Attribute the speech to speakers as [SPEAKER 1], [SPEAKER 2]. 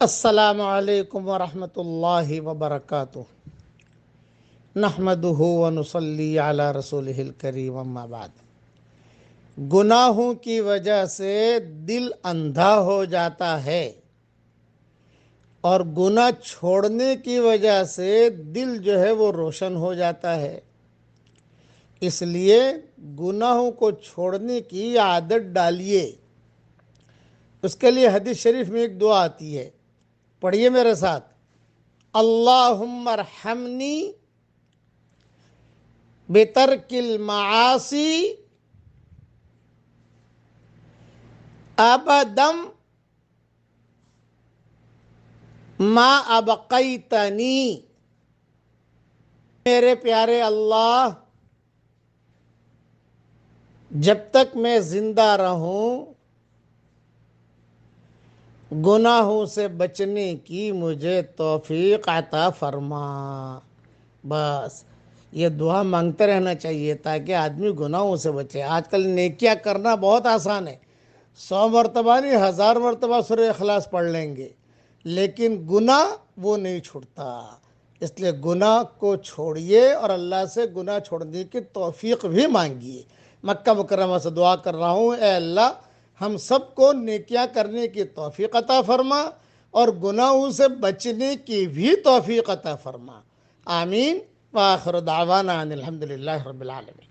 [SPEAKER 1] السلام علیکم ورحمۃ اللہ وبرکاتہ۔ نحمدہ ونصلی علی رسولہ الکریم، اما بعد۔ گناہوں کی وجہ سے دل اندھا ہو جاتا ہے اور گناہ چھوڑنے کی وجہ سے دل جو ہے وہ روشن ہو جاتا ہے۔ اس لیے گناہوں کو چھوڑنے کی عادت ڈالیے۔ اس کے لیے حدیث شریف میں ایک دعا آتی ہے، پڑھیے میرے ساتھ: اللہم ارحمنی بترک المعاصی ابدا ما ابقیتنی۔ میرے پیارے اللہ، جب تک میں زندہ رہوں گناہوں سے بچنے کی مجھے توفیق عطا فرما۔ بس یہ دعا مانگتے رہنا چاہیے تاکہ آدمی گناہوں سے بچے۔ آج کل نیکیاں کرنا بہت آسان ہے، 100 مرتبہ نہیں 1000 مرتبہ سورہ اخلاص پڑھ لیں گے، لیکن گناہ وہ نہیں چھوڑتا۔ اس لیے گناہ کو چھوڑیے اور اللہ سے گناہ چھوڑنے کی توفیق بھی مانگیے۔ مکہ مکرمہ سے دعا کر رہا ہوں، اے اللہ ہم سب کو نیکیاں کرنے کی توفیق عطا فرما اور گناہوں سے بچنے کی بھی توفیق عطا فرما۔ آمین۔ وآخر دعوانا ان الحمدللہ رب العالمین۔